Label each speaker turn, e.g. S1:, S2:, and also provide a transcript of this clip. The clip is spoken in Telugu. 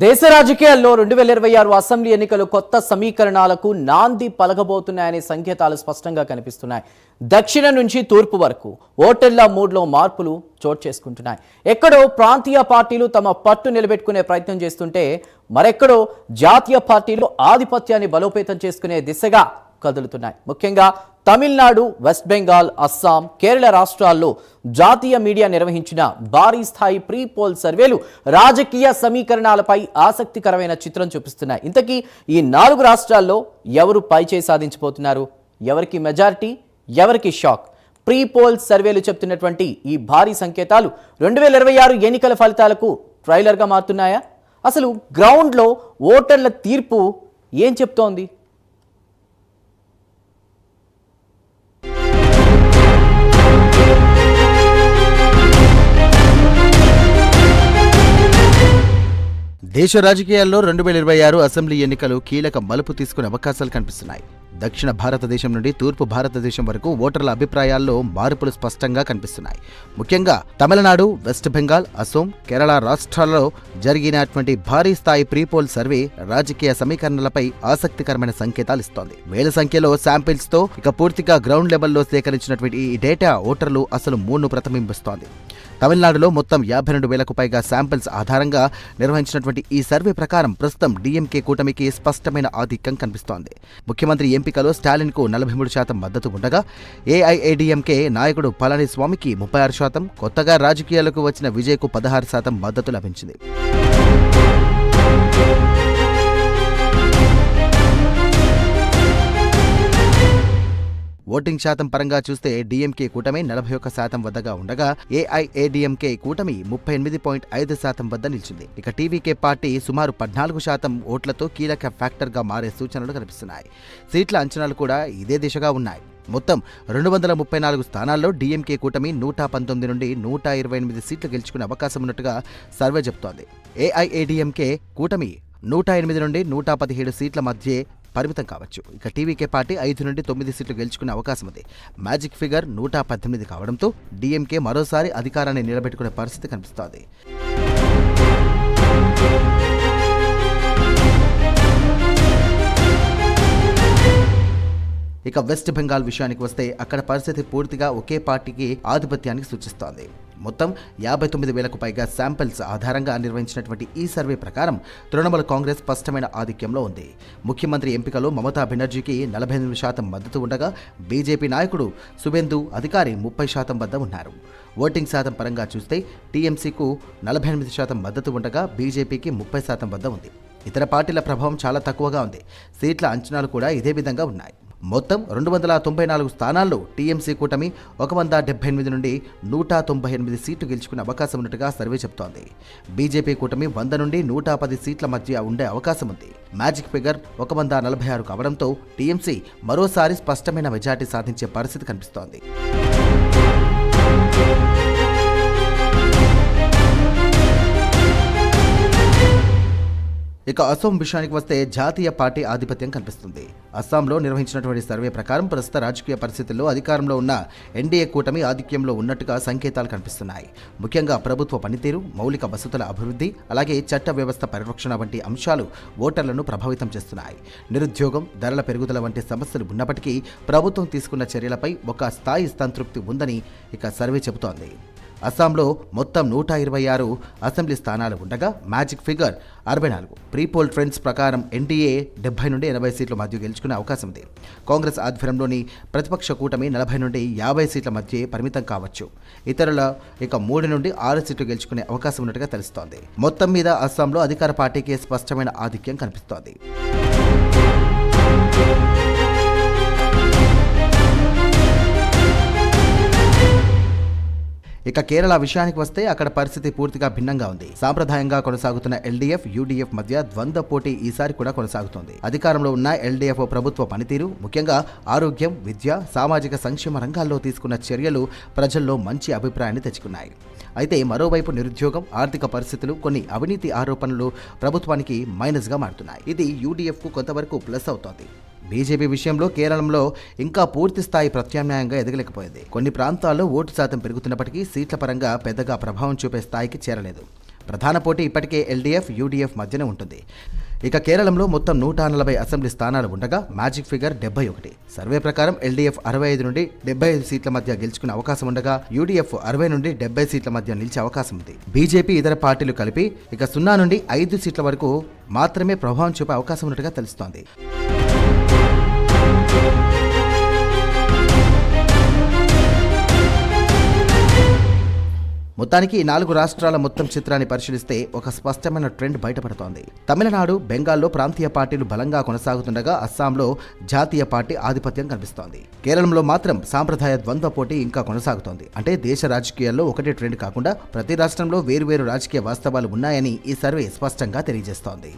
S1: దేశ రాజకీయాల్లో 2026 అసెంబ్లీ ఎన్నికలు కొత్త సమీకరణాలకు నాంది పలకబోతున్నాయనే సంకేతాలు స్పష్టంగా కనిపిస్తున్నాయి. దక్షిణ నుంచి తూర్పు వరకు ఓటర్ల మూడ్లో మార్పులు చోటు చేసుకుంటున్నాయి. ఎక్కడో ప్రాంతీయ పార్టీలు తమ పట్టు నిలబెట్టుకునే ప్రయత్నం చేస్తుంటే మరెక్కడో జాతీయ పార్టీలు ఆధిపత్యాన్ని బలోపేతం చేసుకునే దిశగా కదులుతున్నాయి. ముఖ్యంగా తమిళనాడు, వెస్ట్ బెంగాల్, అస్సాం, కేరళ రాష్ట్రాల్లో జాతీయ మీడియా నిర్వహించిన భారీ స్థాయి ప్రీ పోల్ సర్వేలు రాజకీయ సమీకరణాలపై ఆసక్తికరమైన చిత్రం చూపిస్తున్నాయి. ఇంతకీ ఈ 4 రాష్ట్రాల్లో ఎవరు పైచేయి సాధించబోతున్నారు? ఎవరికి మెజారిటీ, ఎవరికి షాక్? ప్రీ పోల్ సర్వేలు చెప్తున్నటువంటి ఈ భారీ సంకేతాలు 2026 ఎన్నికల ఫలితాలకు ట్రైలర్గా మారుతున్నాయా? అసలు గ్రౌండ్లో ఓటర్ల తీర్పు ఏం చెప్తోంది?
S2: దేశ రాజకీయాల్లో 2026 అసెంబ్లీ ఎన్నికలు కీలక మలుపు తీసుకునే అవకాశాలు కనిపిస్తున్నాయి. దక్షిణ భారతదేశం నుండి తూర్పు భారతదేశం వరకు ఓటర్ల అభిప్రాయాల్లో మార్పులు స్పష్టంగా కనిపిస్తున్నాయి. ముఖ్యంగా తమిళనాడు, వెస్ట్ బెంగాల్, అసోం, కేరళ రాష్ట్రాల్లో జరిగినటువంటి భారీ స్థాయి ప్రీపోల్ సర్వే రాజకీయ సమీకరణలపై ఆసక్తికరమైన సంకేతాలు ఇస్తోంది. వేల సంఖ్యలో శాంపిల్స్ తో పూర్తిగా గ్రౌండ్ లెవెల్లో సేకరించినటువంటి ఈ డేటా ఓటర్లు అసలు మూడ్ను ప్రతిబింబిస్తోంది. తమిళనాడులో మొత్తం 52,000కు పైగా శాంపిల్స్ ఆధారంగా నిర్వహించినటువంటి ఈ సర్వే ప్రకారం ప్రస్తుతం డీఎంకే కూటమికి స్పష్టమైన ఆధిక్యం కనిపిస్తోంది. ముఖ్యమంత్రి ఎంపికలో స్టాలిన్కు 43% మద్దతు ఉండగా ఏఐఏడీఎంకే నాయకుడు పళనిస్వామికి 36%, కొత్తగా రాజకీయాలకు వచ్చిన విజయ్కు 16% మద్దతు లభించింది. ఓటింగ్ శాతం పరంగా చూస్తే డీఎంకే కూటమి 41% వద్దగా ఉండగా ఏఐఏడీఎంకే కూటమి 38.5% వద్ద నిలిచింది. ఇక టీవీకే పార్టీ సుమారు 14% ఓట్లతో కీలక ఫ్యాక్టర్గా మారే సూచనలు కనిపిస్తున్నాయి. సీట్ల అంచనాలు కూడా ఇదే దిశగా ఉన్నాయి. మొత్తం 234 స్థానాల్లో డీఎంకే కూటమి 119 నుండి 128 సీట్లు గెలుచుకునే అవకాశం ఉన్నట్టుగా సర్వే చెబుతోంది. ఏఐఏడీఎంకే కూటమి 108 నుండి 117 సీట్ల మధ్య పరిమితం కావచ్చు. ఇక టీవీకే పార్టీ 5 నుండి 9 సీట్లు గెలుచుకునే అవకాశం ఉంది. మ్యాజిక్ ఫిగర్ 118 కావడంతో డీఎంకే మరోసారి అధికారాన్ని నిలబెట్టుకునే పరిస్థితి కనిపిస్తోంది. ఇక వెస్ట్ బెంగాల్ విషయానికి వస్తే అక్కడ పరిస్థితి పూర్తిగా ఒకే పార్టీకి ఆధిపత్యానికి సూచిస్తోంది. మొత్తం 59,000కు పైగా శాంపిల్స్ ఆధారంగా నిర్వహించినటువంటి ఈ సర్వే ప్రకారం తృణమూల్ కాంగ్రెస్ స్పష్టమైన ఆధిక్యంలో ఉంది. ముఖ్యమంత్రి ఎంపికలో మమతా బెనర్జీకి 48% మద్దతు ఉండగా బీజేపీ నాయకుడు సుబేందు అధికారి 30% వద్ద ఉన్నారు. ఓటింగ్ శాతం పరంగా చూస్తే టీఎంసీకు 48% మద్దతు ఉండగా బీజేపీకి 30% వద్ద ఉంది. ఇతర పార్టీల ప్రభావం చాలా తక్కువగా ఉంది. సీట్ల అంచనాలు కూడా ఇదే విధంగా ఉన్నాయి. మొత్తం 294 స్థానాల్లో టీఎంసీ కూటమి 178 నుండి 198 సీట్లు గెలుచుకునే అవకాశం ఉన్నట్టుగా సర్వే చెబుతోంది. బీజేపీ కూటమి 100 నుండి 110 సీట్ల మధ్య ఉండే అవకాశం ఉంది. మ్యాజిక్ ఫిగర్ 146 కావడంతో టీఎంసీ మరోసారి స్పష్టమైన మెజార్టీ సాధించే పరిస్థితి కనిపిస్తోంది. ఇక అసోం విషయానికి వస్తే జాతీయ పార్టీ ఆధిపత్యం కనిపిస్తుంది. అస్సాంలో నిర్వహించినటువంటి సర్వే ప్రకారం ప్రస్తుత రాజకీయ పరిస్థితుల్లో అధికారంలో ఉన్న ఎన్డీఏ కూటమి ఆధిక్యంలో ఉన్నట్టుగా సంకేతాలు కనిపిస్తున్నాయి. ముఖ్యంగా ప్రభుత్వ పనితీరు, మౌలిక వసతుల అభివృద్ధి, అలాగే చట్ట వ్యవస్థ పరిరక్షణ వంటి అంశాలు ఓటర్లను ప్రభావితం చేస్తున్నాయి. నిరుద్యోగం, ధరల పెరుగుదల వంటి సమస్యలు ఉన్నప్పటికీ ప్రభుత్వం తీసుకున్న చర్యలపై ఒక స్థాయి సంతృప్తి ఉందని ఇక సర్వే చెబుతోంది. అస్సాంలో మొత్తం 126 అసెంబ్లీ స్థానాలు ఉండగా మ్యాజిక్ ఫిగర్ 64. ప్రీపోల్ ట్రెండ్స్ ప్రకారం ఎన్డీఏ 70 నుండి 80 సీట్ల మధ్య గెలుచుకునే అవకాశం ఉంది. కాంగ్రెస్ ఆధ్వర్యంలోని ప్రతిపక్ష కూటమి 40 నుండి 50 సీట్ల మధ్య పరిమితం కావచ్చు. ఇతరుల 3 నుండి 6 సీట్లు గెలుచుకునే అవకాశం ఉన్నట్టుగా తెలుస్తోంది. మొత్తం మీద అస్సాంలో అధికార పార్టీకి స్పష్టమైన ఆధిక్యం కనిపిస్తోంది. ఇక కేరళ విషయానికి వస్తే అక్కడ పరిస్థితి పూర్తిగా భిన్నంగా ఉంది. సాంప్రదాయంగా కొనసాగుతున్న ఎల్డీఎఫ్, యూడీఎఫ్ మధ్య ద్వంద్వ పోటీ ఈసారి కూడా కొనసాగుతోంది. అధికారంలో ఉన్న ఎల్డీఎఫ్ ప్రభుత్వ పనితీరు, ముఖ్యంగా ఆరోగ్యం, విద్య, సామాజిక సంక్షేమ రంగాల్లో తీసుకున్న చర్యలు ప్రజల్లో మంచి అభిప్రాయాన్ని తెచ్చుకున్నాయి. అయితే మరోవైపు నిరుద్యోగం, ఆర్థిక పరిస్థితులు, కొన్ని అవినీతి ఆరోపణలు ప్రభుత్వానికి మైనస్గా మారుతున్నాయి. ఇది యూడీఎఫ్కు కొంతవరకు ప్లస్ అవుతోంది. బీజేపీ విషయంలో కేరళంలో ఇంకా పూర్తి స్థాయి ప్రత్యామ్నాయంగా ఎదగలేకపోయింది. కొన్ని ప్రాంతాల్లో ఓటు శాతం పెరుగుతున్నప్పటికీ సీట్ల పరంగా పెద్దగా ప్రభావం చూపే స్థాయికి చేరలేదు. ప్రధాన పోటీ ఇప్పటికే ఎల్డీఎఫ్, యూడీఎఫ్ మధ్యనే ఉంటుంది. ఇక కేరళంలో మొత్తం 140 అసెంబ్లీ స్థానాలు ఉండగా మ్యాజిక్ ఫిగర్ 71. సర్వే ప్రకారం ఎల్డీఎఫ్ 65 నుండి 75 సీట్ల మధ్య గెలుచుకునే అవకాశం ఉండగా యూడీఎఫ్ 60 నుండి 70 సీట్ల మధ్య నిలిచే అవకాశం ఉంది. బీజేపీ ఇతర పార్టీలు కలిపి ఇక 0 నుండి 5 సీట్ల వరకు మాత్రమే ప్రభావం చూపే అవకాశం ఉన్నట్టుగా తెలుస్తోంది. మొత్తానికి ఈ 4 రాష్ట్రాల మొత్తం చిత్రాన్ని పరిశీలిస్తే ఒక స్పష్టమైన ట్రెండ్ బయటపడుతోంది. తమిళనాడు, బెంగాల్లో ప్రాంతీయ పార్టీలు బలంగా కొనసాగుతుండగా అస్సాంలో జాతీయ పార్టీ ఆధిపత్యం కనిపిస్తోంది. కేరళంలో మాత్రం సాంప్రదాయ ద్వంద్వ పోటీ ఇంకా కొనసాగుతోంది. అంటే దేశ రాజకీయాల్లో ఒకటే ట్రెండ్ కాకుండా ప్రతి రాష్ట్రంలో వేరువేరు రాజకీయ వాస్తవాలు ఉన్నాయని ఈ సర్వే స్పష్టంగా తెలియజేస్తోంది.